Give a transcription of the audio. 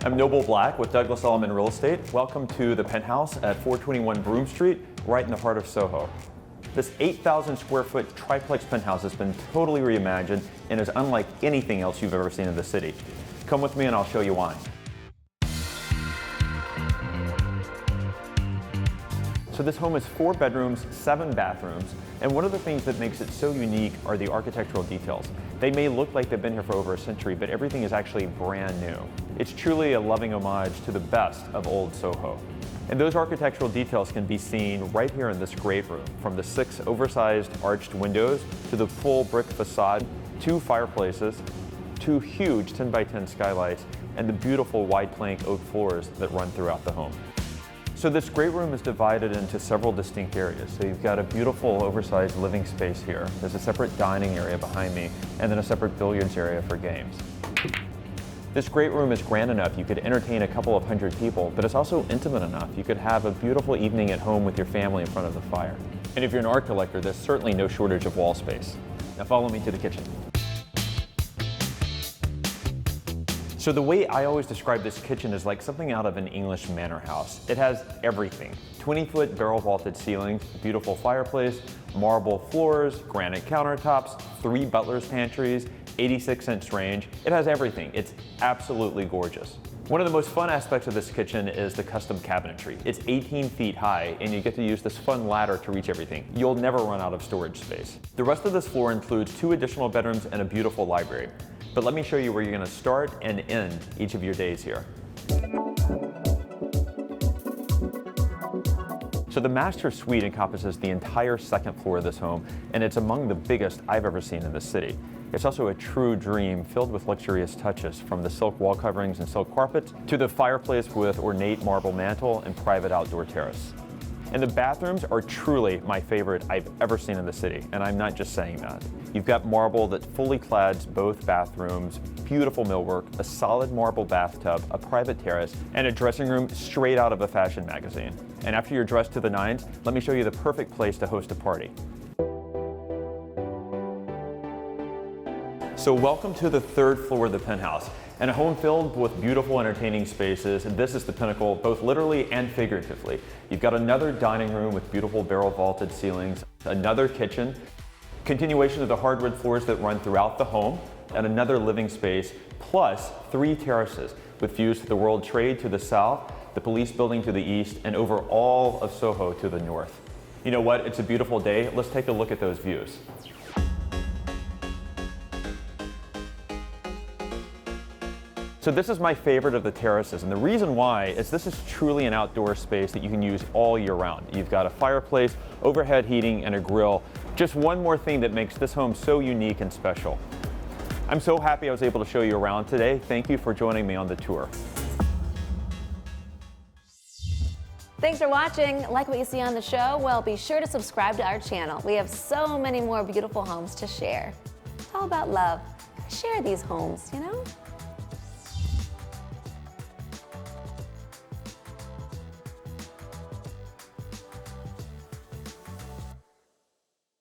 I'm Noble Black with Douglas Elliman Real Estate. Welcome to the Penthouse at 421 Broome Street, right in the heart of SoHo. This 8,000 square foot triplex penthouse has been totally reimagined and is unlike anything else you've ever seen in the city. Come with me and I'll show you why. So this home is 4 bedrooms, 7 bathrooms, and one of the things that makes it so unique are the architectural details. They may look like they've been here for over a century, but everything is actually brand new. It's truly a loving homage to the best of old SoHo. And those architectural details can be seen right here in this great room, from the 6 oversized arched windows to the full brick facade, 2 fireplaces, 2 huge 10 by 10 skylights, and the beautiful wide plank oak floors that run throughout the home. So this great room is divided into several distinct areas. So you've got a beautiful oversized living space here. There's a separate dining area behind me, and then a separate billiards area for games. This great room is grand enough you could entertain a couple of hundred people, but it's also intimate enough you could have a beautiful evening at home with your family in front of the fire. And if you're an art collector, there's certainly no shortage of wall space. Now follow me to the kitchen. So the way I always describe this kitchen is like something out of an English manor house. It has everything. 20-foot barrel vaulted ceilings, beautiful fireplace, marble floors, granite countertops, 3 butler's pantries, 86-inch range. It has everything. It's absolutely gorgeous. One of the most fun aspects of this kitchen is the custom cabinetry. It's 18 feet high and you get to use this fun ladder to reach everything. You'll never run out of storage space. The rest of this floor includes 2 additional bedrooms and a beautiful library. But let me show you where you're going to start and end each of your days here. So the master suite encompasses the entire 2nd floor of this home, and it's among the biggest I've ever seen in this city. It's also a true dream filled with luxurious touches, from the silk wall coverings and silk carpets to the fireplace with ornate marble mantle and private outdoor terrace. And the bathrooms are truly my favorite I've ever seen in the city, and I'm not just saying that. You've got marble that fully clads both bathrooms, beautiful millwork, a solid marble bathtub, a private terrace, and a dressing room straight out of a fashion magazine. And after you're dressed to the nines, let me show you the perfect place to host a party. So welcome to the 3rd floor of the penthouse, and a home filled with beautiful entertaining spaces, and this is the pinnacle, both literally and figuratively. You've got another dining room with beautiful barrel vaulted ceilings, another kitchen, continuation of the hardwood floors that run throughout the home, and another living space, plus 3 terraces with views to the World Trade to the south, the police building to the east, and over all of SoHo to the north. You know what? It's a beautiful day. Let's take a look at those views. So this is my favorite of the terraces, and the reason why is this is truly an outdoor space that you can use all year round. You've got a fireplace, overhead heating, and a grill. Just one more thing that makes this home so unique and special. I'm so happy I was able to show you around today. Thank you for joining me on the tour. Thanks for watching. Like what you see on the show? Well, be sure to subscribe to our channel. We have so many more beautiful homes to share. How about love? Share these homes, you know?